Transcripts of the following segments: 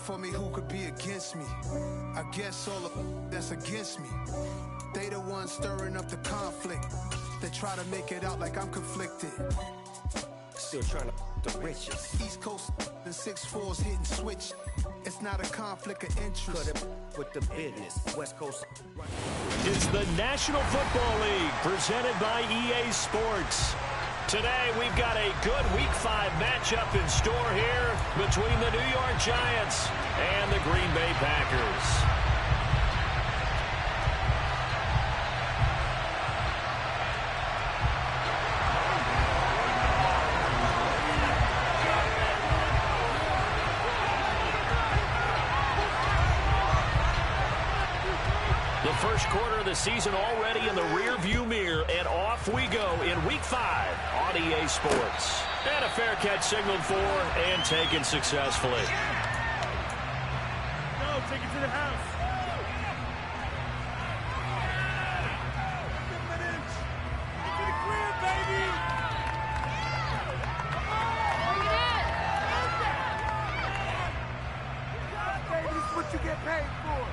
out for me, who could be against me? I guess all the that's against me. They the ones stirring up the conflict. They try to make it out like I'm conflicted. Still trying to the riches. East Coast and 6'4s hitting switch. It's not a conflict of interest. Cut it with the business. West Coast. It's the National Football League presented by EA Sports. Today we've got a good Week 5 matchup in store here between the New York Giants and the Green Bay Packers. The first quarter of the season already in the rear-view mirror, and off we go in Week 5 on EA Sports. And a fair catch signaled for and taken successfully. Go, take it to the house. Get to the crib, baby. Baby, this is what you get paid for.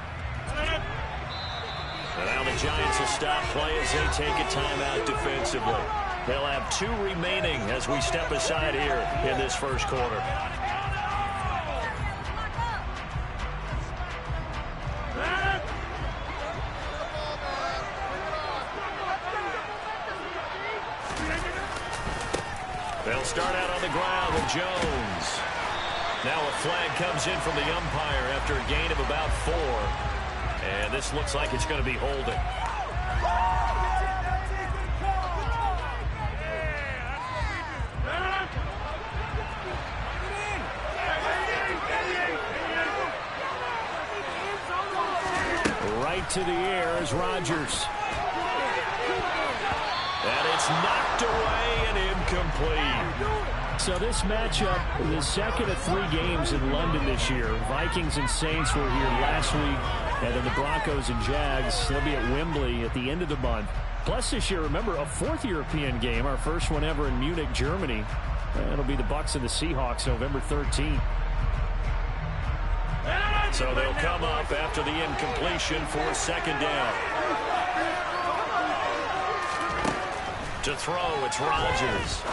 Now the Giants will stop play as they take a timeout defensively. They'll have 2 remaining as we step aside here in this first quarter. They'll start out on the ground with Jones. Now a flag comes in from the umpire after a gain of about 4. And this looks like it's going to be holding. Right to the air is Rodgers. And it's knocked away and incomplete. So this matchup, the second of 3 games in London this year. Vikings and Saints were here last week. And then the Broncos and Jags, they'll be at Wembley at the end of the month. Plus this year, remember, a 4th European game, our first one ever in Munich, Germany. It'll be the Bucs and the Seahawks November 13th. So they'll come up after the incompletion for second down. To throw, it's Rodgers.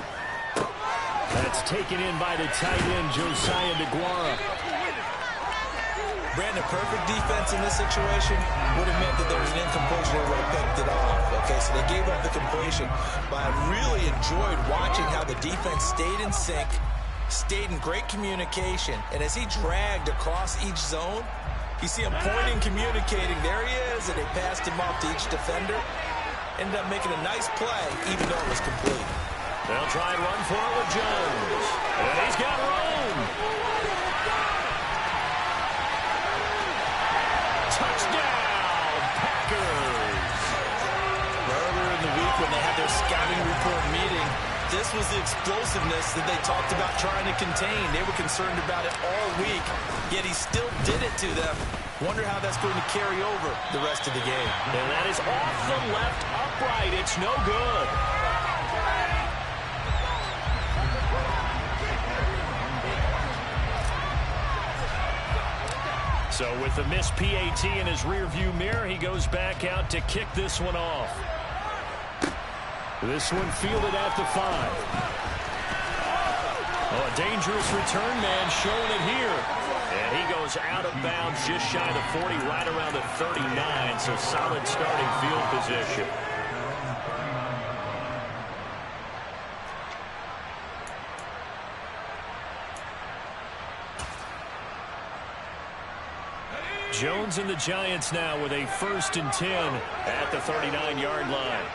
That's taken in by the tight end, Josiah DeGuara. Brandon, perfect defense in this situation would have meant that there was an incompletion that would have picked it off. Okay, so they gave up the completion. But I really enjoyed watching how the defense stayed in sync, stayed in great communication. And as he dragged across each zone, you see him pointing, communicating. There he is, and they passed him off to each defender. Ended up making a nice play, even though it was complete. They'll try and run for it with Jones. And he's got room. Touchdown, Packers. Earlier in the week when they had their scouting report meeting, this was the explosiveness that they talked about trying to contain. They were concerned about it all week, yet he still did it to them. Wonder how that's going to carry over the rest of the game. And that is off the left upright. It's no good. So with the missed PAT in his rearview mirror, he goes back out to kick this one off. This one fielded at the 5. Oh, a dangerous return man showing it here. And he goes out of bounds just shy of the 40, right around the 39. So solid starting field position. Jones and the Giants now with a 1st and 10 at the 39-yard line.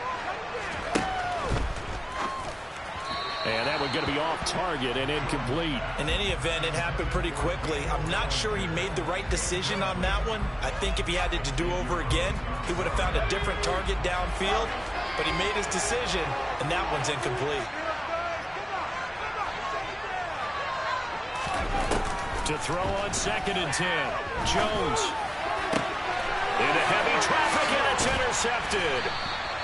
And that one going to be off target and incomplete. In any event, it happened pretty quickly. I'm not sure he made the right decision on that one. I think if he had it to do over again, he would have found a different target downfield. But he made his decision, and that one's incomplete. To throw on 2nd and 10. Jones. Into heavy traffic, and it's intercepted.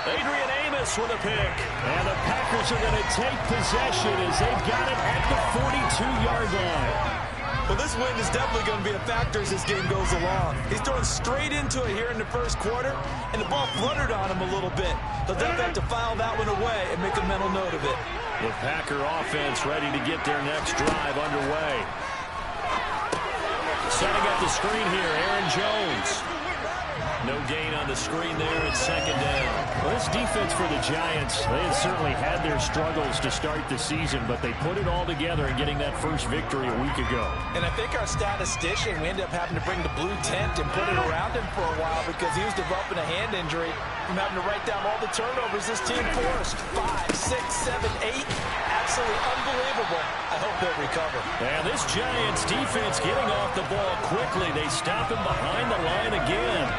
Adrian Amos with a pick. And the Packers are going to take possession as they've got it at the 42-yard line. Well, this wind is definitely going to be a factor as this game goes along. He's throwing straight into it here in the first quarter, and the ball fluttered on him a little bit. He'll definitely have to file that one away and make a mental note of it. The Packer offense ready to get their next drive underway. Setting up the screen here, Aaron Jones. No gain on the screen there at second down. Well, this defense for the Giants, they have certainly had their struggles to start the season, but they put it all together in getting that first victory a week ago. And I think our statistician, we ended up having to bring the blue tent and put it around him for a while because he was developing a hand injury from having to write down all the turnovers this team forced. 5, 6, 7, 8. Absolutely unbelievable. I hope they'll recover. And this Giants defense getting off the ball quickly. They stop him behind the line again.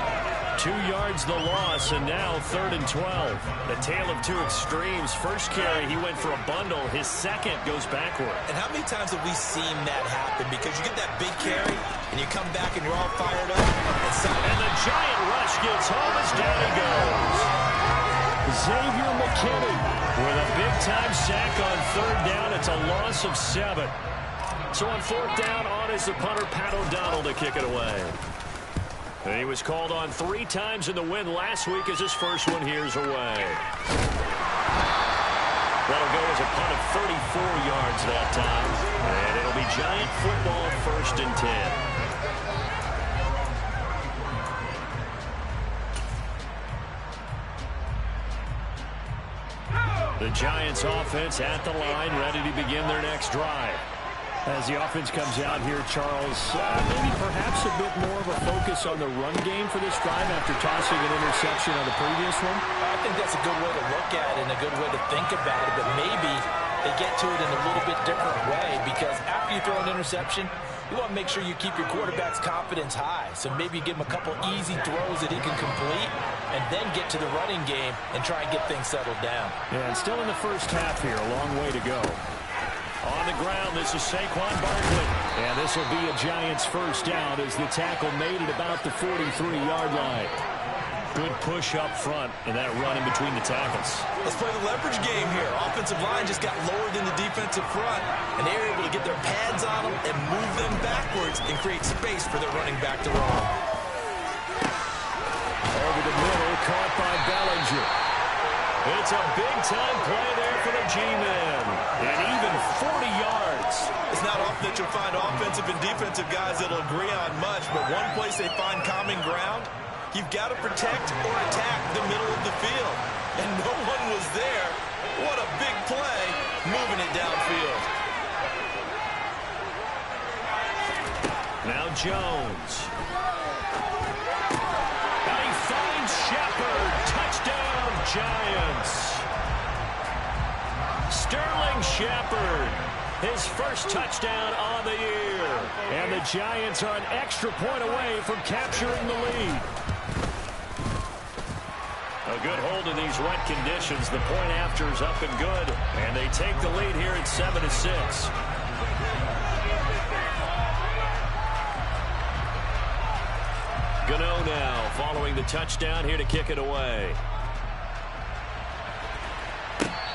2 yards the loss, and now 3rd and 12. The tale of two extremes. First carry, he went for a bundle. His second goes backward. And how many times have we seen that happen? Because you get that big carry, and you come back and you're all fired up. And the Giant rush gets home as down he goes. Xavier McKinney with a big-time sack on 3rd down. It's a loss of 7. So on 4th down, on is the punter, Pat O'Donnell, to kick it away. And he was called on 3 times in the win last week as his first one here's away. That'll go as a punt of 34 yards that time. And it'll be Giant football, 1st and 10. The Giants offense at the line, ready to begin their next drive. As the offense comes out here, Charles, maybe perhaps a bit more of a focus on the run game for this drive after tossing an interception on the previous one? I think that's a good way to look at it and a good way to think about it, but maybe they get to it in a little bit different way because after you throw an interception, you want to make sure you keep your quarterback's confidence high. So maybe give him a couple easy throws that he can complete and then get to the running game and try and get things settled down. Yeah, and still in the first half here, a long way to go. On the ground, this is Saquon Barkley. And this will be a Giants first down as the tackle made it about the 43-yard line. Good push up front and that run in between the tackles. Let's play the leverage game here. Offensive line just got lower than the defensive front, and they were able to get their pads on them and move them backwards and create space for their running back to roam. Over the middle, caught by Bellinger. It's a big-time play there for the G-Men. And even 40 yards. It's not often that you'll find offensive and defensive guys that'll agree on much, but one place they find common ground, you've got to protect or attack the middle of the field. And no one was there. What a big play, moving it downfield. Now Jones. And he finds Shepard. Touchdown, Giants. Sterling Shepard, his first touchdown on the year. And the Giants are an extra point away from capturing the lead. A good hold in these wet conditions. The point after is up and good. And they take the lead here at 7-6. Gano now following the touchdown here to kick it away.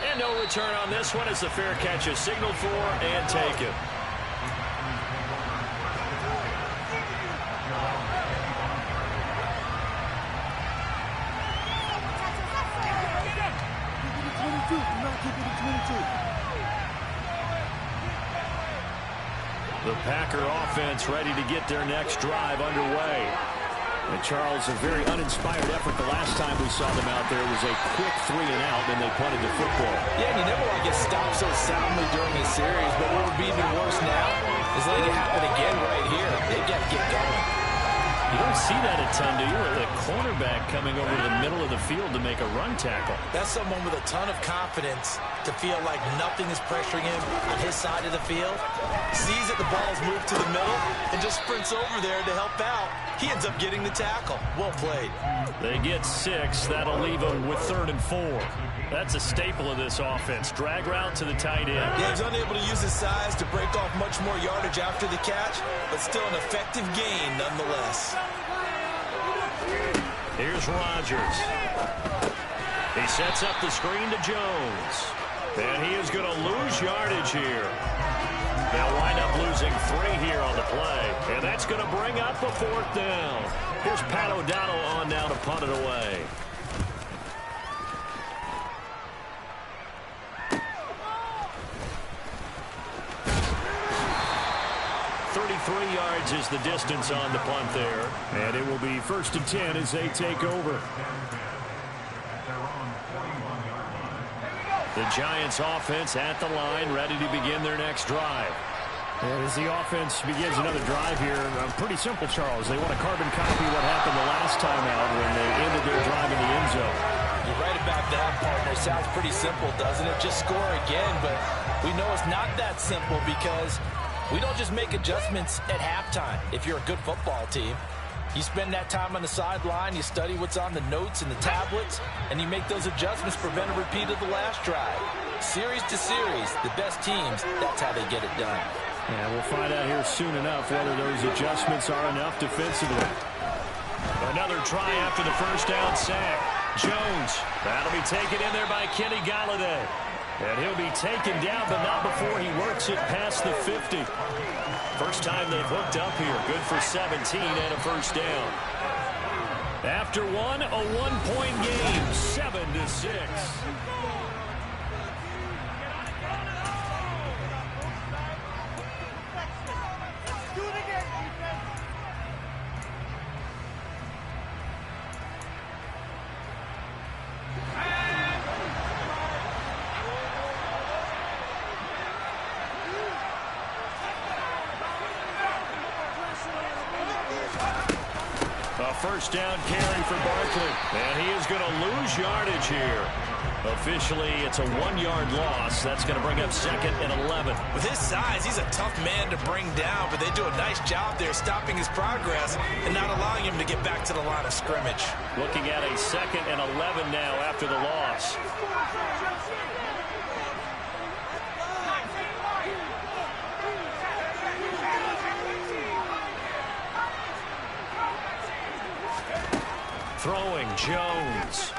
And no return on this one as the fair catch is signaled for and taken. The Packer offense ready to get their next drive underway. And Charles, a very uninspired effort. The last time we saw them out there was a quick 3 and out, and they punted the football. Yeah, and you never want to get stopped so soundly during this series, but what would be even worse now is letting it happen again right here. They got to get going. You don't see that a ton, do you? The cornerback coming over to the middle of the field to make a run tackle. That's someone with a ton of confidence to feel like nothing is pressuring him on his side of the field. Sees that the ball's moved to the middle and just sprints over there to help out. He ends up getting the tackle. Well played. They get 6. That'll leave them with 3rd and 4. That's a staple of this offense. Drag route to the tight end. Yeah, he's unable to use his size to break off much more yardage after the catch, but still an effective gain nonetheless. Here's Rodgers. He sets up the screen to Jones. And he is going to lose yardage here. They'll wind up losing 3 here on the play. And that's going to bring up a 4th down. Here's Pat O'Donnell on now to punt it away. 33 yards is the distance on the punt there. And it will be 1st and 10 as they take over. The Giants offense at the line, ready to begin their next drive. And as the offense begins another drive here, pretty simple, Charles. They want to carbon copy what happened the last time out when they ended their drive in the end zone. You're right about that, partner. Sounds pretty simple, doesn't it? Just score again, but we know it's not that simple because we don't just make adjustments at halftime if you're a good football team. You spend that time on the sideline, you study what's on the notes and the tablets, and you make those adjustments, prevent a repeat of the last drive. Series to series, the best teams, that's how they get it done. And we'll find out here soon enough whether those adjustments are enough defensively. Another try after the first down sack. Jones, that'll be taken in there by Kenny Golladay. And he'll be taken down, but not before he works it past the 50. First time they've hooked up here. Good for 17 and a first down. After one, a one-point game, 7-6. First down carry for Barkley. And he is going to lose yardage here. Officially, it's a 1-yard loss. That's going to bring up 2nd and 11. With his size, he's a tough man to bring down, but they do a nice job there stopping his progress and not allowing him to get back to the line of scrimmage. Looking at a 2nd and 11 now after the loss. Throwing, Jones.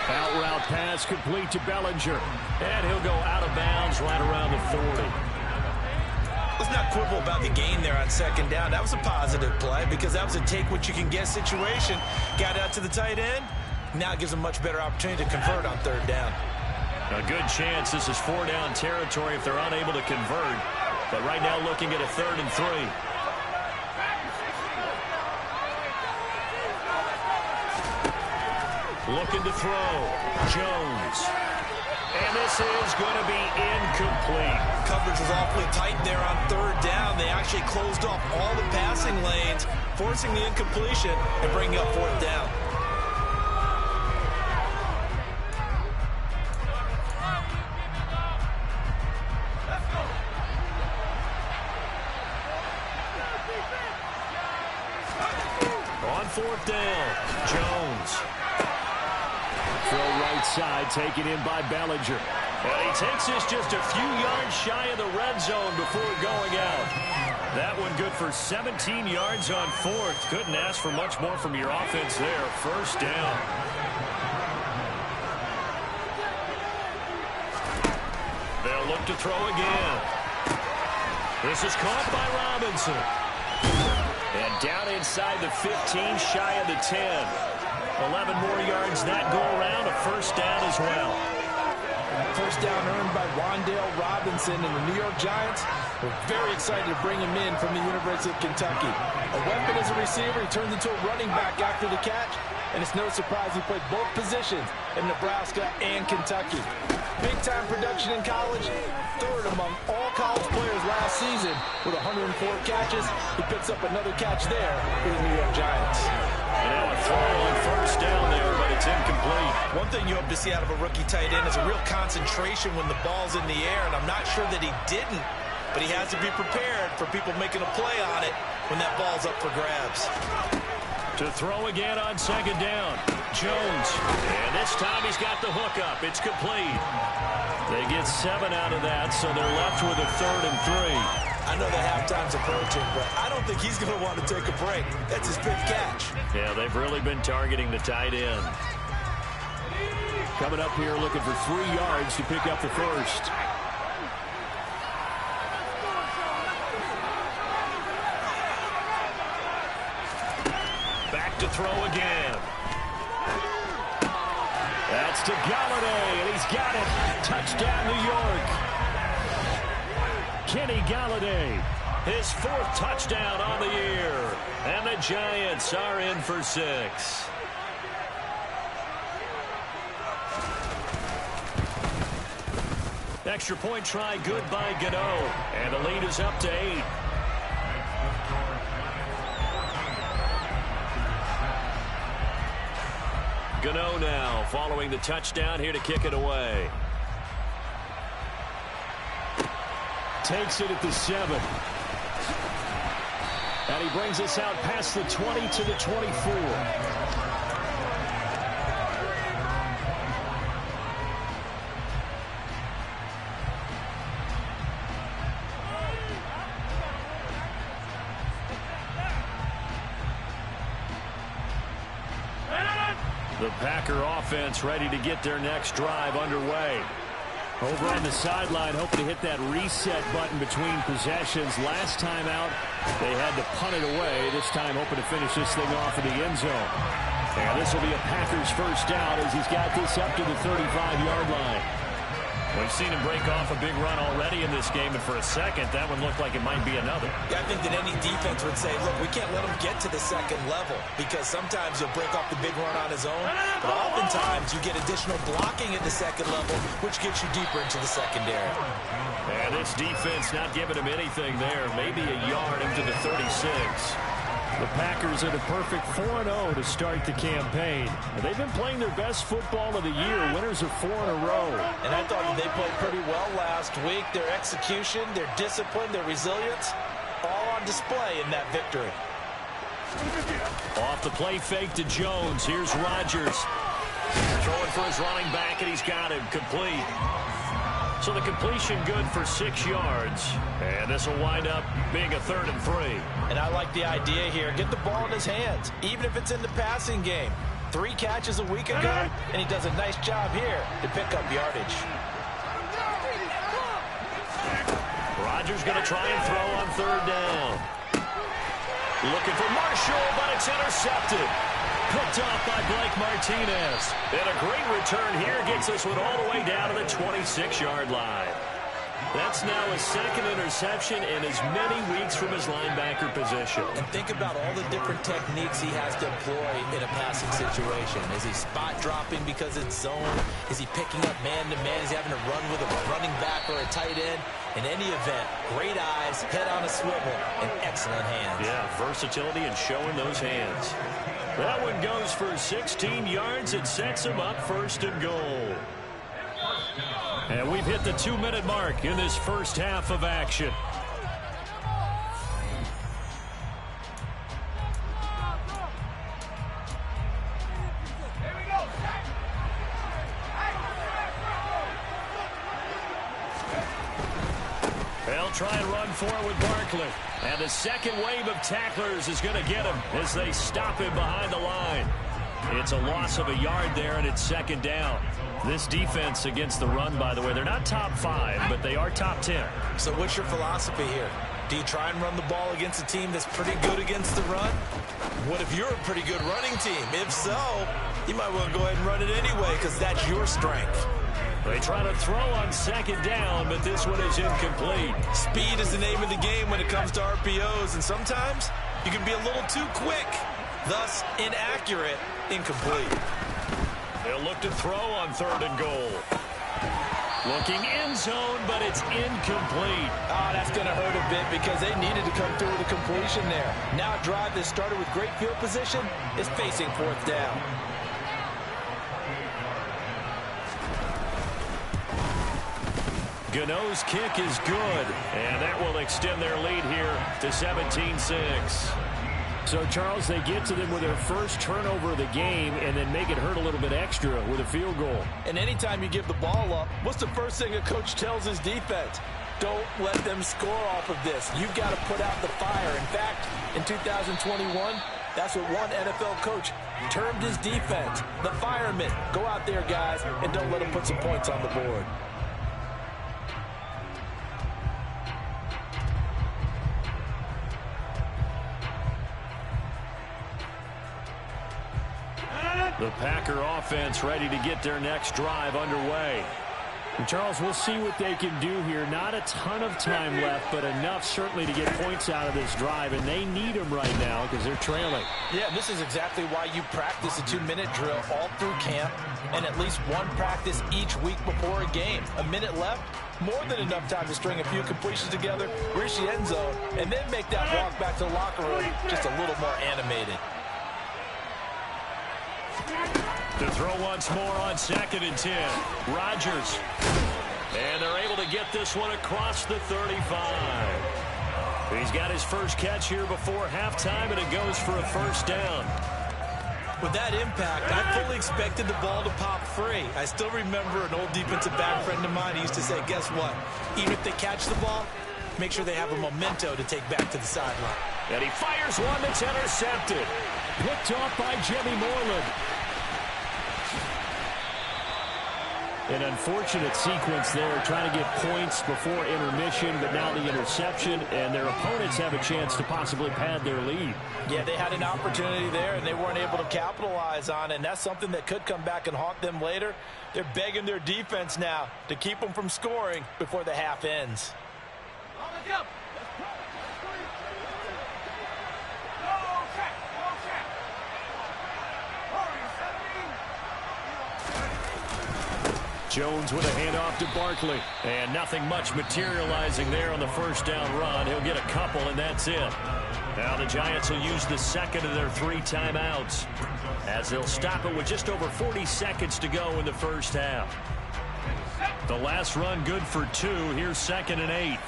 Out route pass complete to Bellinger. And he'll go out of bounds right around the 40. Let's not quibble about the gain there on 2nd down. That was a positive play because that was a take-what-you-can-get situation. Got out to the tight end. Now it gives them much better opportunity to convert on 3rd down. A good chance this is 4-down territory if they're unable to convert. But right now looking at a 3rd and 3. Looking to throw. Jones. And this is going to be incomplete. Coverage was awfully tight there on 3rd down. They actually closed off all the passing lanes, forcing the incompletion and bringing up 4th down. On 4th down, Jones. Throw right side, taken in by Bellinger. And he takes this just a few yards shy of the red zone before going out. That one good for 17 yards on 4th. Couldn't ask for much more from your offense there. 1st down. They'll look to throw again. This is caught by Robinson. And down inside the 15, shy of the 10. 11 more yards that go around, a 1st down as well. First down earned by Wan'Dale Robinson, and the New York Giants were very excited to bring him in from the University of Kentucky. A weapon as a receiver, he turned into a running back after the catch, and it's no surprise he played both positions in Nebraska and Kentucky. Big-time production in college, 3rd among all college players last season with 104 catches. He picks up another catch there for the New York Giants. And now a throw on 1st down there, but it's incomplete. One thing you hope to see out of a rookie tight end is a real concentration when the ball's in the air, and I'm not sure that he didn't, but he has to be prepared for people making a play on it when that ball's up for grabs. To throw again on 2nd down, Jones. And this time he's got the hook up. It's complete. They get 7 out of that, so they're left with a 3rd and 3. I know that halftime's approaching, but I don't think he's going to want to take a break. That's his 5th catch. Yeah, they've really been targeting the tight end. Coming up here looking for 3 yards to pick up the 1st. to throw again. That's to Galladay, and he's got it. Touchdown, New York. Kenny Galladay, his 4th touchdown on the year. And the Giants are in for 6. Extra point try good by Gano. And the lead is up to 8. Gano now following the touchdown here to kick it away. Takes it at the 7. And he brings us out past the 20 to the 24. The Packer offense ready to get their next drive underway. Over on the sideline, hope to hit that reset button between possessions. Last time out, they had to punt it away. This time, hoping to finish this thing off in the end zone. And this will be a Packers first down as he's got this up to the 35-yard line. We've seen him break off a big run already in this game, and for a second, that one looked like it might be another. Yeah, I think that any defense would say, look, we can't let him get to the second level because sometimes he'll break off the big run on his own, but oftentimes you get additional blocking at the second level, which gets you deeper into the secondary. And this defense not giving him anything there, maybe a yard into the 36. The Packers at a perfect 4-0 to start the campaign. And they've been playing their best football of the year. Winners of 4 in a row. And I thought that they played pretty well last week. Their execution, their discipline, their resilience, all on display in that victory. Off the play fake to Jones. Here's Rodgers. Throwing for his running back, and he's got him complete. So the completion good for 6 yards. And this will wind up being a 3rd and 3. And I like the idea here. Get the ball in his hands, even if it's in the passing game. 3 catches a week ago, and he does a nice job here to pick up yardage. Rodgers going to try and throw on 3rd down. Looking for Marshall, but it's intercepted. Picked off by Blake Martinez. And a great return here gets this one all the way down to the 26-yard line. That's now his 2nd interception in as many weeks from his linebacker position. And think about all the different techniques he has to employ in a passing situation. Is he spot dropping because it's zone? Is he picking up man-to-man? Is he having to run with a running back or a tight end? In any event, great eyes, head on a swivel, and excellent hands. Yeah, versatility and showing those hands. That one goes for 16 yards. It sets him up 1st and goal. And we've hit the 2-minute mark in this first half of action. They'll try and run for it with Barkley. And the second wave of tacklers is going to get him as they stop him behind the line. It's a loss of a yard there, and it's 2nd down. This defense against the run, by the way, they're not top 5, but they are top 10. So what's your philosophy here? Do you try and run the ball against a team that's pretty good against the run? What if you're a pretty good running team? If so, you might want to go ahead and run it anyway because that's your strength. They try to throw on 2nd down, but this one is incomplete. Speed is the name of the game when it comes to RPOs, and sometimes you can be a little too quick, thus inaccurate, incomplete. They'll look to throw on 3rd and goal. Looking end zone, but it's incomplete. Oh, that's going to hurt a bit because they needed to come through with a completion there. Now a drive that started with great field position is facing 4th down. Gano's kick is good, and that will extend their lead here to 17-6. So, Charles, they get to them with their first turnover of the game and then make it hurt a little bit extra with a field goal. And anytime you give the ball up, what's the first thing a coach tells his defense? Don't let them score off of this. You've got to put out the fire. In fact, in 2021, that's what one NFL coach termed his defense, the firemen. Go out there, guys, and don't let them put some points on the board. The Packer offense ready to get their next drive underway. And Charles, we'll see what they can do here. Not a ton of time left, but enough certainly to get points out of this drive, and they need them right now because they're trailing. Yeah, this is exactly why you practice a 2-minute drill all through camp and at least one practice each week before a game. A minute left, more than enough time to string a few completions together, reach the end zone, and then make that walk back to the locker room just a little more animated. To throw once more on 2nd and 10. Rodgers. And they're able to get this one across the 35. He's got his first catch here before halftime, and it goes for a first down. With that impact, I fully expected the ball to pop free. I still remember an old defensive back friend of mine. He used to say, guess what? Even if they catch the ball, make sure they have a memento to take back to the sideline. And he fires one that's intercepted. Picked off by Jimmy Moreland. An unfortunate sequence there, trying to get points before intermission, but now the interception, and their opponents have a chance to possibly pad their lead. Yeah, they had an opportunity there, and they weren't able to capitalize on it, and that's something that could come back and haunt them later. They're begging their defense now to keep them from scoring before the half ends. Jones with a handoff to Barkley. And nothing much materializing there on the first down run. He'll get a couple, and that's it. Now the Giants will use the second of their 3 timeouts as they'll stop it with just over 40 seconds to go in the first half. The last run good for 2. Here's 2nd and 8.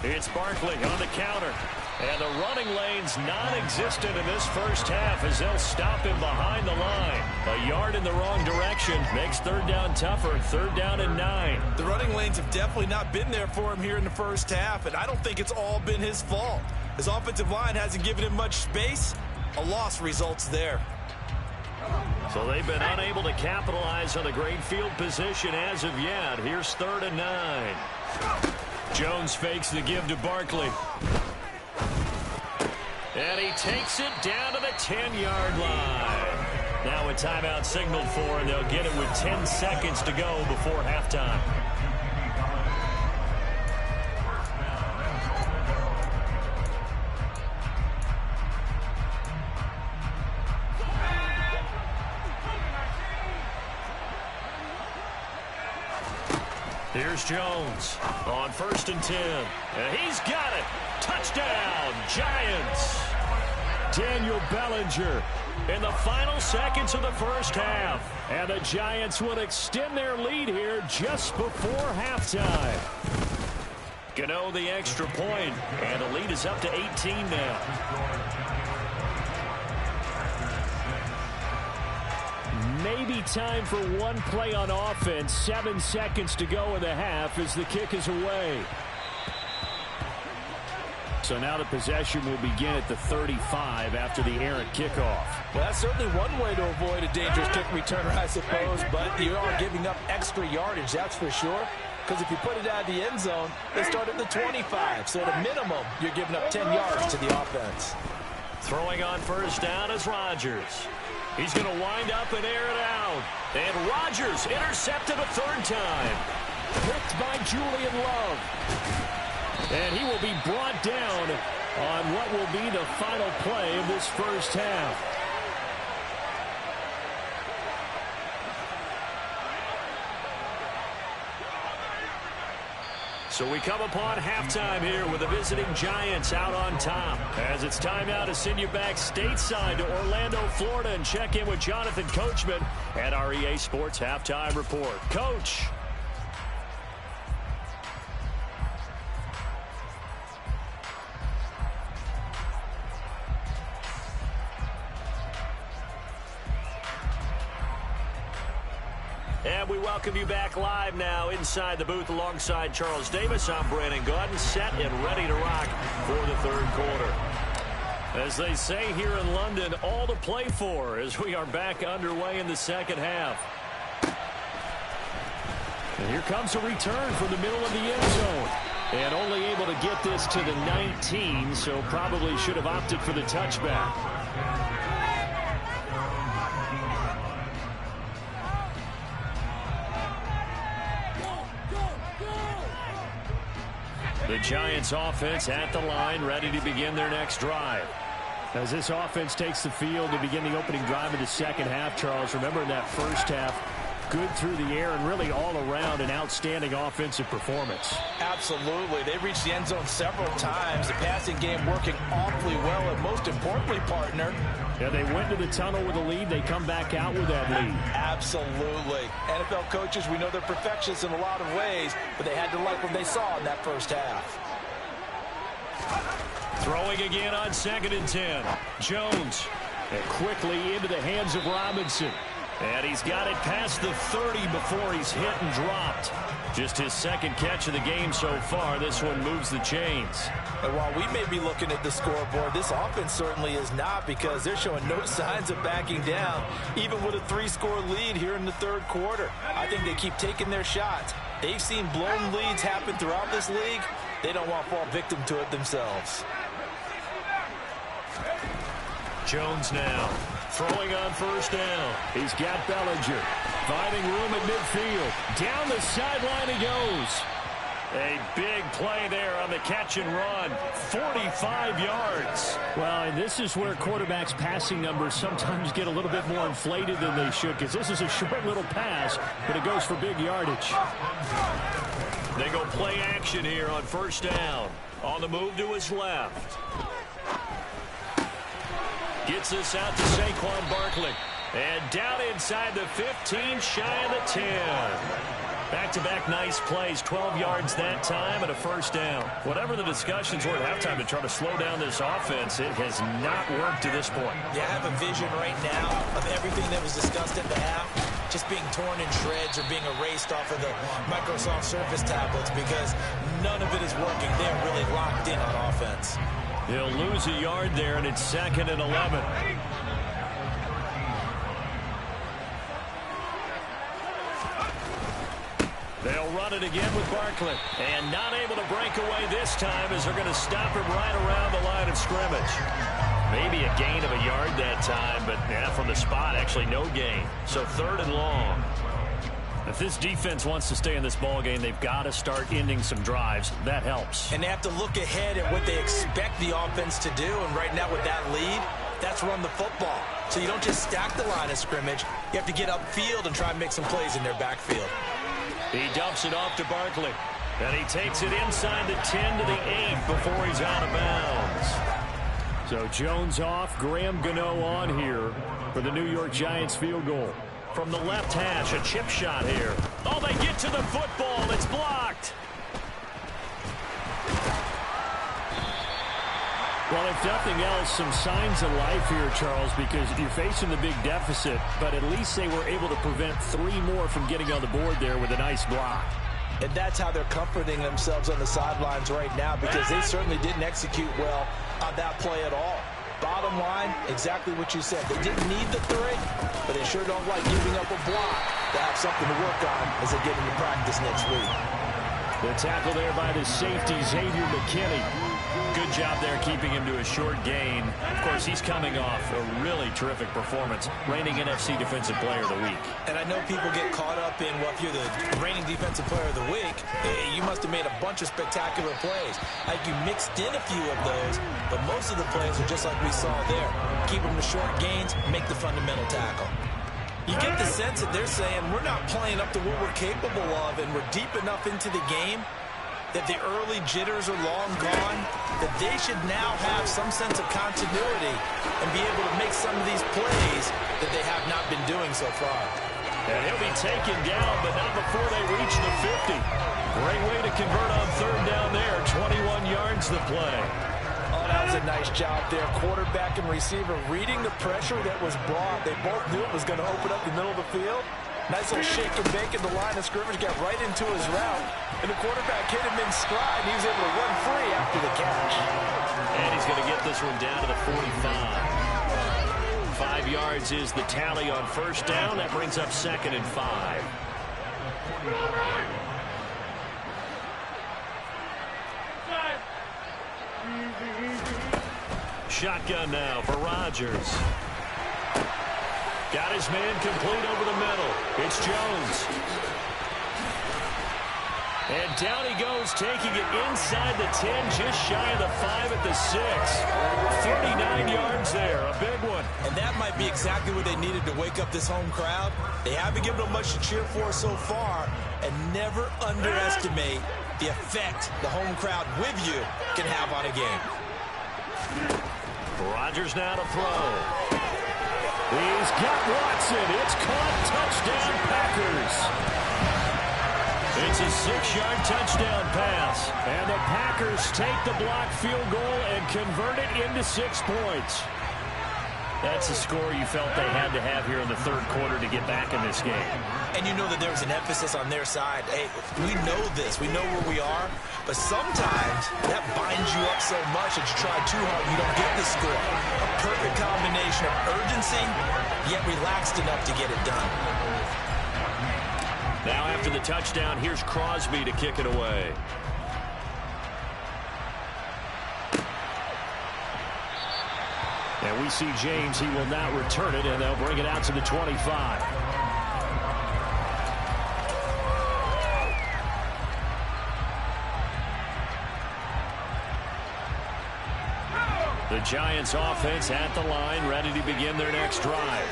It's Barkley on the counter. And the running lane's non-existent in this first half as they'll stop him behind the line. A yard in the wrong direction makes 3rd down tougher. 3rd down and 9. The running lanes have definitely not been there for him here in the first half, and I don't think it's all been his fault. His offensive line hasn't given him much space. A loss results there. So they've been unable to capitalize on the great field position as of yet. Here's 3rd and 9. Jones fakes the give to Barkley. And he takes it down to the 10-yard line. Now a timeout signaled for, and they'll get it with 10 seconds to go before halftime. Here's Jones on 1st and 10. And he's got it. Touchdown, Giants. Daniel Bellinger in the final seconds of the first half. And the Giants will extend their lead here just before halftime. Gano the extra point, and the lead is up to 18 now. Maybe time for one play on offense. 7 seconds to go in the half as the kick is away. So now the possession will begin at the 35 after the errant kickoff. Well, that's certainly one way to avoid a dangerous kick returner, I suppose, but you are giving up extra yardage, that's for sure. Because if you put it out of the end zone, they start at the 25. So at a minimum, you're giving up 10 yards to the offense. Throwing on 1st down is Rodgers. He's going to wind up and air it out. And Rodgers intercepted a 3rd time. Picked by Julian Love. And he will be brought down on what will be the final play of this first half. So we come upon halftime here with the visiting Giants out on top. As it's time now to send you back stateside to Orlando, Florida, and check in with Jonathan Coachman at our EA Sports Halftime Report. Coach. And we welcome you back live now inside the booth alongside Charles Davis. I'm Brandon Gaudin, set and ready to rock for the 3rd quarter. As they say here in London, all to play for as we are back underway in the 2nd half. And here comes a return from the middle of the end zone. And only able to get this to the 19, so probably should have opted for the touchback. The Giants offense at the line, ready to begin their next drive. As this offense takes the field to begin the opening drive of the second half, Charles, remember in that first half, good through the air and really all around an outstanding offensive performance. Absolutely. They reached the end zone several times. The passing game working awfully well, and most importantly, partner, yeah, they went to the tunnel with a lead. They come back out with that lead. Absolutely. NFL coaches, we know they're perfectionists in a lot of ways, but they had to like what they saw in that first half. Throwing again on 2nd and 10. Jones. And quickly into the hands of Robinson. And he's got it past the 30 before he's hit and dropped. Just his second catch of the game so far. This one moves the chains. And while we may be looking at the scoreboard, this offense certainly is not, because they're showing no signs of backing down, even with a 3-score lead here in the third quarter. I think they keep taking their shots. They've seen blown leads happen throughout this league. They don't want to fall victim to it themselves. Jones now throwing on first down. He's got Bellinger finding room at midfield. Down the sideline he goes. A big play there on the catch and run. 45 yards. Well, and this is where quarterbacks' passing numbers sometimes get a little bit more inflated than they should, because this is a short little pass, but it goes for big yardage. They go play action here on first down. On the move to his left. Gets this out to Saquon Barkley. And down inside the 15, shy of the 10. Back-to-back nice plays, 12 yards that time and a first down. Whatever the discussions were at halftime to try to slow down this offense, it has not worked to this point. Yeah, I have a vision right now of everything that was discussed at the half just being torn in shreds or being erased off of the Microsoft Surface tablets, because none of it is working. They're really locked in on offense. He'll lose a yard there, and it's 2nd and 11. They'll run it again with Barkley. And not able to break away this time, as they're going to stop him right around the line of scrimmage. Maybe a gain of a yard that time, but yeah, from the spot, actually no gain. So 3rd and long. If this defense wants to stay in this ballgame, they've got to start ending some drives. That helps. And they have to look ahead at what they expect the offense to do. And right now with that lead, that's run the football. So you don't just stack the line of scrimmage. You have to get upfield and try and make some plays in their backfield. He dumps it off to Barkley. And he takes it inside the 10 to the 8 before he's out of bounds. So Jones off, Graham Gano on here for the New York Giants field goal. From the left hash, a chip shot here. Oh, they get to the football. It's blocked. Well, if nothing else, some signs of life here, Charles, because you're facing the big deficit, but at least they were able to prevent 3 more from getting on the board there with a nice block. And that's how they're comforting themselves on the sidelines right now, because they certainly didn't execute well on that play at all. Bottom line, exactly what you said. They didn't need the 3, but they sure don't like giving up a block to have something to work on as they get into practice next week. The tackle there by the safety, Xavier McKinney. Good job there keeping him to a short gain. Of course, he's coming off a really terrific performance, reigning NFC Defensive Player of the Week. And I know people get caught up in, well, if you're the reigning Defensive Player of the Week, you must have made a bunch of spectacular plays. Like, you mixed in a few of those, but most of the plays are just like we saw there. Keep them to short gains, make the fundamental tackle. You get the sense that they're saying, we're not playing up to what we're capable of, and we're deep enough into the game that the early jitters are long gone, that they should now have some sense of continuity and be able to make some of these plays that they have not been doing so far. And he'll be taken down, but not before they reach the 50. Great way to convert on 3rd down there. 21 yards the play. Oh, that was a nice job there. Quarterback and receiver reading the pressure that was brought. They both knew it was going to open up the middle of the field. Nice little shake and bake in the line of scrimmage, got right into his route, and the quarterback hit him in stride. He was able to run free after the catch. And he's going to get this one down to the 45. 5 yards is the tally on first down. That brings up 2nd and 5. shotgun now for Rodgers. Got his man complete over the middle. It's Jones. And down he goes, taking it inside the 10, just shy of the 5 at the 6. 39 yards there, a big one. And that might be exactly what they needed to wake up this home crowd. They haven't given them much to cheer for so far, and never underestimate the effect the home crowd with you can have on a game. Rodgers now to throw. He's got Watson. It's caught. Touchdown, Packers. It's a 6-yard touchdown pass. And the Packers take the blocked field goal and convert it into 6 points. That's a score you felt they had to have here in the third quarter to get back in this game. And you know that there was an emphasis on their side. Hey, we know this. We know where we are. But sometimes that binds you up so much that you try too hard and you don't get the score. A perfect combination of urgency, yet relaxed enough to get it done. Now after the touchdown, here's Crosby to kick it away. And we see James. He will not return it, and they'll bring it out to the 25. The Giants offense at the line, ready to begin their next drive.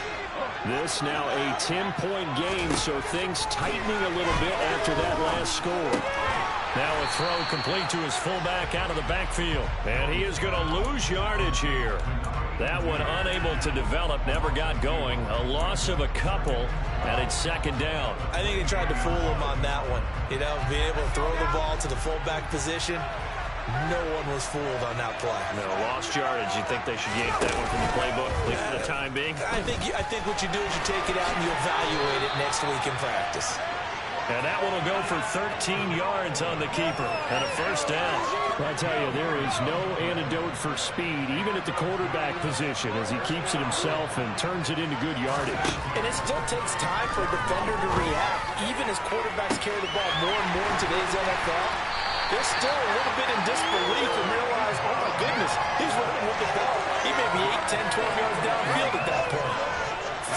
This now a 10-point game, so things tightening a little bit after that last score. Now a throw complete to his fullback out of the backfield. And he is going to lose yardage here. That one unable to develop, never got going. A loss of a couple, and it's second down. I think they tried to fool him on that one. You know, being able to throw the ball to the fullback position. No one was fooled on that play. No, lost yardage. You think they should yank that one from the playbook, at least for the time being? I think what you do is you take it out and you evaluate it next week in practice. And that one will go for 13 yards on the keeper and a first down. I tell you, there is no antidote for speed, even at the quarterback position, as he keeps it himself and turns it into good yardage. And it still takes time for a defender to react. Even as quarterbacks carry the ball more and more in today's NFL, they're still a little bit in disbelief and realize, oh my goodness, he's running with the ball. He may be 8, 10, 12 yards downfield at that point.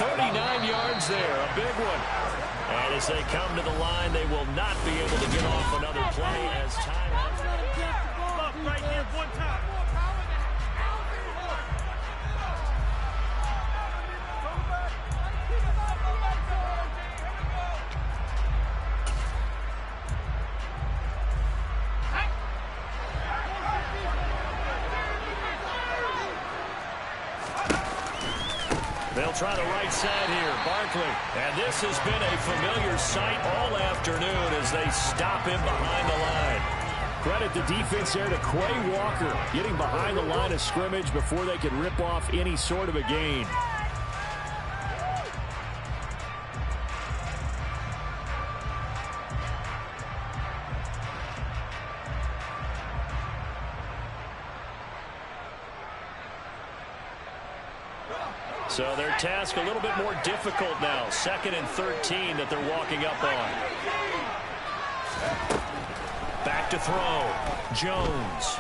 39 yards there, a big one. And as they come to the line, they will not be able to get off another play as time has run. Right here, one time. They'll try the right side here, Barkley. And this has been a familiar sight all afternoon as they stop him behind the line. Credit the defense there to Quay Walker, getting behind the line of scrimmage before they could rip off any sort of a gain. So their task a little bit more difficult now. 2nd and 13 that they're walking up on. Back to throw. Jones.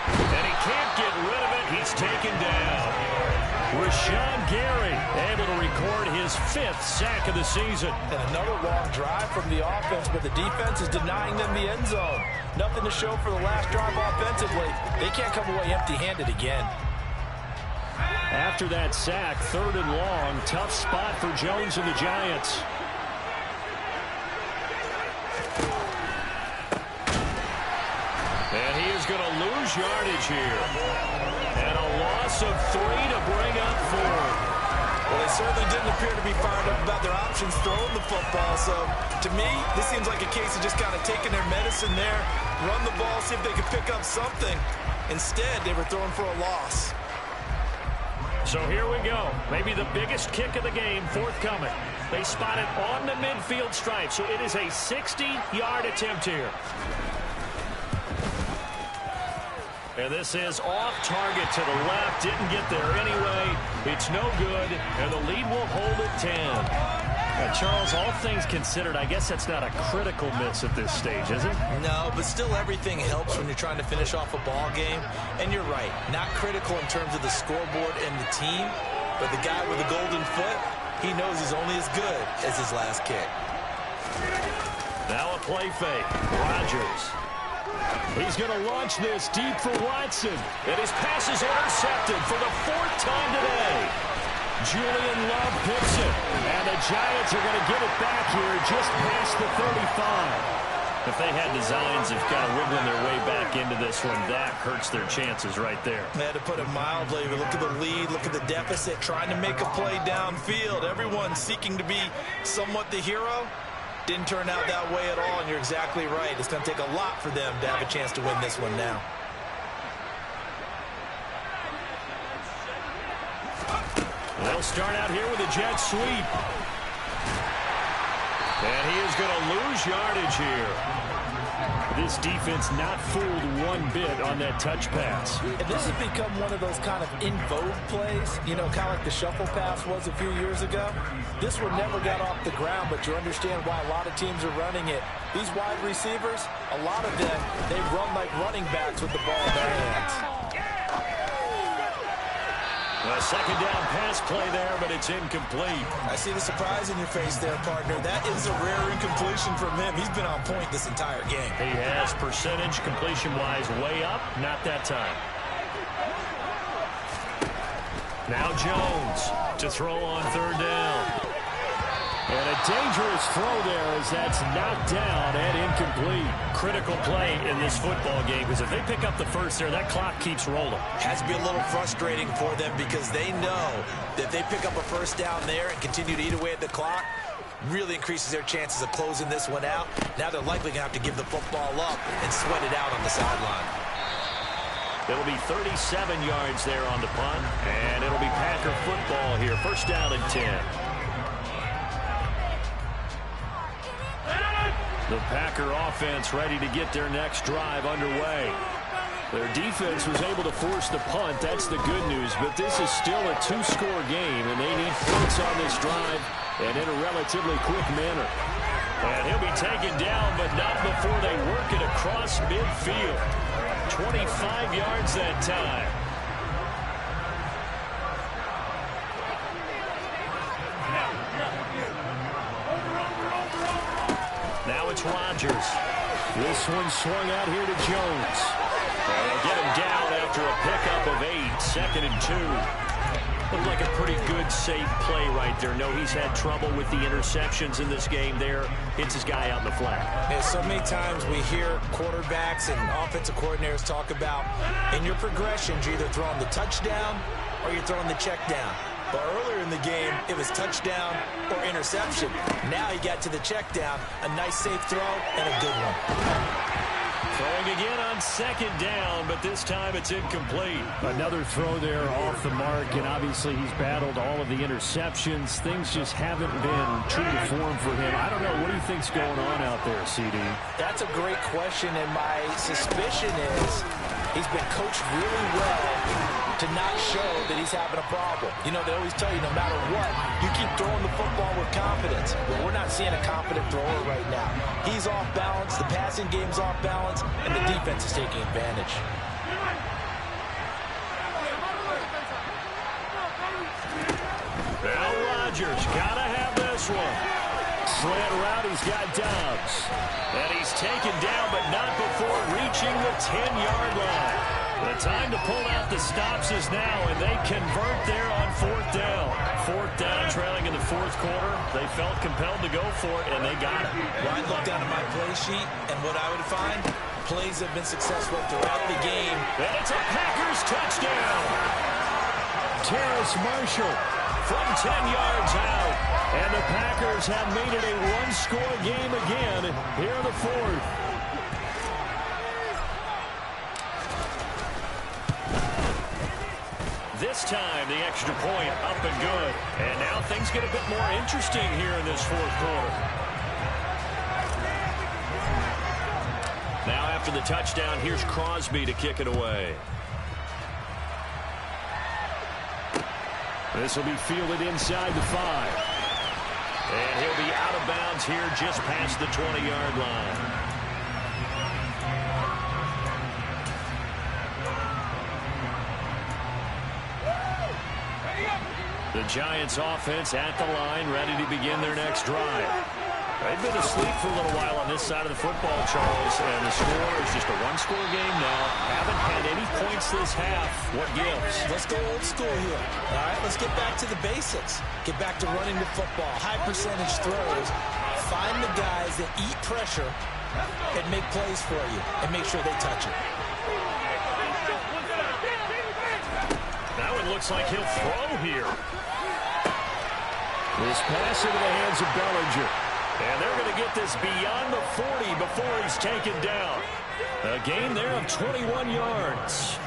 And he can't get rid of it. He's taken down. Rashawn Gary able to record his 5th sack of the season. And another long drive from the offense, but the defense is denying them the end zone. Nothing to show for the last drive offensively. They can't come away empty-handed again. After that sack, 3rd and long, tough spot for Jones and the Giants. And he is going to lose yardage here. And a loss of 3 to bring up 4. Well, they certainly didn't appear to be fired up about their options throwing the football. So, to me, this seems like a case of just kind of taking their medicine there, run the ball, see if they could pick up something. Instead, they were throwing for a loss. So here we go. Maybe the biggest kick of the game forthcoming. They spot it on the midfield stripe, so it is a 60-yard attempt here. And this is off target to the left. Didn't get there anyway. It's no good, and the lead will hold at 10. Charles, all things considered, I guess that's not a critical miss at this stage, is it? No, but still everything helps when you're trying to finish off a ball game. And you're right, not critical in terms of the scoreboard and the team, but the guy with the golden foot, he knows he's only as good as his last kick. Now a play fake. Rodgers. He's going to launch this deep for Watson. And his pass is intercepted for the 4th time today. Julian Love hits it. And the Giants are going to get it back here just past the 35. If they had designs of kind of wiggling their way back into this one, that hurts their chances right there. They had to put it mildly. Look at the lead. Look at the deficit. Trying to make a play downfield. Everyone seeking to be somewhat the hero. Didn't turn out that way at all, and you're exactly right. It's going to take a lot for them to have a chance to win this one now. They'll start out here with a jet sweep. And he is going to lose yardage here. This defense not fooled one bit on that touch pass. And this has become one of those kind of in vogue plays, you know, kind of like the shuffle pass was a few years ago. This one never got off the ground, but you understand why a lot of teams are running it. These wide receivers, a lot of them, they run like running backs with the ball in their hands. A second down pass play there, but it's incomplete. I see the surprise in your face there, partner. That is a rare incompletion from him. He's been on point this entire game. He has percentage completion-wise way up. Not that time. Now Jones to throw on 3rd down. And a dangerous throw there as that's knocked down and incomplete. Critical play in this football game, because if they pick up the first there, that clock keeps rolling. Has to be a little frustrating for them because they know that if they pick up a first down there and continue to eat away at the clock, really increases their chances of closing this one out. Now they're likely going to have to give the football up and sweat it out on the sideline. It'll be 37 yards there on the punt, and it'll be Packer football here. First down and 10. The Packer offense ready to get their next drive underway. Their defense was able to force the punt. That's the good news. But this is still a 2-score game, and they need points on this drive and in a relatively quick manner. And he'll be taken down, but not before they work it across midfield. 25 yards that time. Now it's Rodgers. This one swung out here to Jones. And they'll get him down after a pickup of 8. 2nd and 2. Looked like a pretty good, safe play right there. No, he's had trouble with the interceptions in this game there. Hits his guy out in the flat. Yeah, so many times we hear quarterbacks and offensive coordinators talk about in your progressions, you're either throwing the touchdown or you're throwing the check down. But earlier in the game, it was touchdown or interception. Now he got to the check down, a nice safe throw, and a good one. Throwing again on 2nd down, but this time it's incomplete. Another throw there off the mark, and obviously he's battled all of the interceptions. Things just haven't been true to form for him. I don't know. What do you think's going on out there, CD? That's a great question, and my suspicion is he's been coached really well to not show that he's having a problem. You know, they always tell you no matter what, you keep throwing the football with confidence. Well, we're not seeing a confident thrower right now. He's off balance, the passing game's off balance, and the defense is taking advantage. Now Rodgers, gotta have this one. Slant route, he's got Dobbs. And he's taken down, but not before reaching the 10-yard line. The time to pull out the stops is now, and they convert there on 4th down. 4th down, trailing in the 4th quarter. They felt compelled to go for it, and they got it. Well, I looked down at my play sheet, and what I would find, plays have been successful throughout the game. And it's a Packers touchdown. Terrace Marshall from 10 yards out. And the Packers have made it a 1-score game again here in the 4th. This time, the extra point up and good. And now things get a bit more interesting here in this 4th quarter. Now after the touchdown, here's Crosby to kick it away. This will be fielded inside the 5. And he'll be out of bounds here just past the 20-yard line. The Giants offense at the line, ready to begin their next drive. They've been asleep for a little while on this side of the football, Charles, and the score is just a one-score game now. Haven't had any points this half. What gives? Let's go old school here. All right, let's get back to the basics. Get back to running the football, high percentage throws. Find the guys that eat pressure and make plays for you and make sure they touch it. Now it looks like he'll throw here. This pass into the hands of Bellinger. And they're going to get this beyond the 40 before he's taken down. A gain there of 21 yards.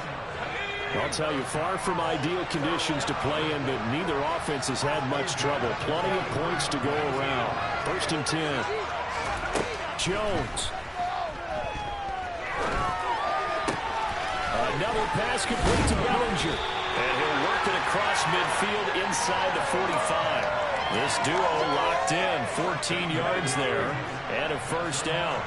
I'll tell you, far from ideal conditions to play in, but neither offense has had much trouble. Plenty of points to go around. 1st and 10. Jones. Another pass complete to Bellinger. And he'll work it across midfield inside the 45. This duo locked in, 14 yards there, and a 1st down.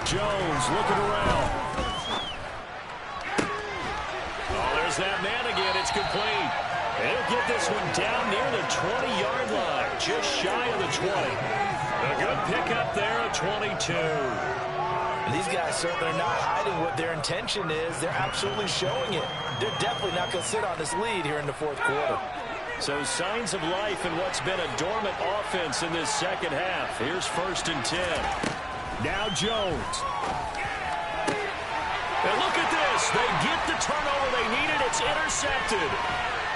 Jones looking around. Oh, there's that man again. It's complete. He'll get this one down near the 20-yard line, just shy of the 20. A good pickup there at 22. And these guys certainly are not hiding what their intention is. They're absolutely showing it. They're definitely not going to sit on this lead here in the 4th quarter. So signs of life in what's been a dormant offense in this second half. Here's 1st and 10. Now Jones. And look at this. They get the turnover they needed. It's intercepted.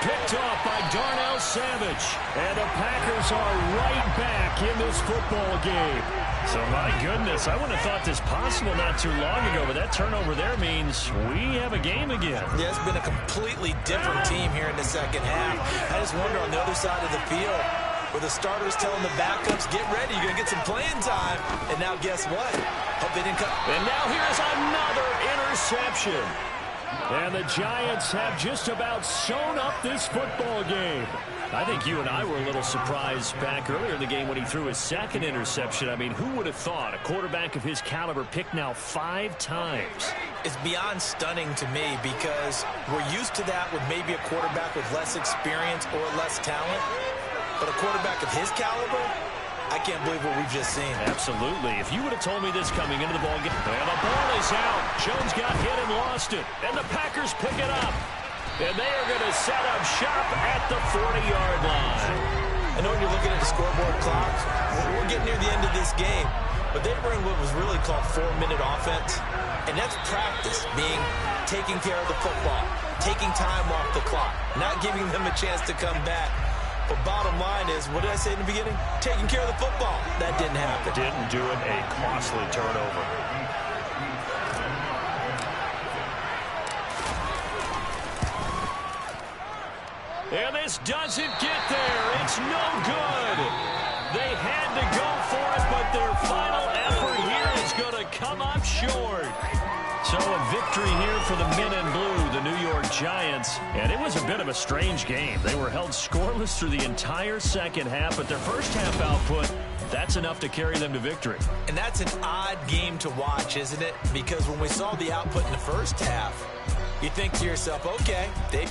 Picked off by Darnell Savage. And the Packers are right back in this football game. So, my goodness, I wouldn't have thought this possible not too long ago, but that turnover there means we have a game again. Yeah, it's been a completely different team here in the second half. I just wonder on the other side of the field where the starters telling the backups, get ready, you're going to get some playing time. And now guess what? Hope they didn't come. And now here's another interception. And the Giants have just about sewn up this football game. I think you and I were a little surprised back earlier in the game when he threw his 2nd interception. I mean, who would have thought a quarterback of his caliber picked now 5 times? It's beyond stunning to me because we're used to that with maybe a quarterback with less experience or less talent. But a quarterback of his caliber, I can't believe what we've just seen. Absolutely. If you would have told me this coming into the ball game. And the ball is out. Jones got hit and lost it. And the Packers pick it up. And they are going to set up shop at the 40-yard line. I know when you're looking at the scoreboard clock, we're getting near the end of this game. But they were in what was really called 4-minute offense. And that's practice, being taking care of the football, taking time off the clock, not giving them a chance to come back. But bottom line is, what did I say in the beginning? Taking care of the football. That didn't happen. Didn't do it. A costly turnover. And this doesn't get there. It's no good. They had to go for it, but their final effort here is going to come up short. So a victory here for the men in blue, the New York Giants. And it was a bit of a strange game. They were held scoreless through the entire second half, but their first half output, that's enough to carry them to victory. And that's an odd game to watch, isn't it? Because when we saw the output in the first half, you think to yourself, okay, they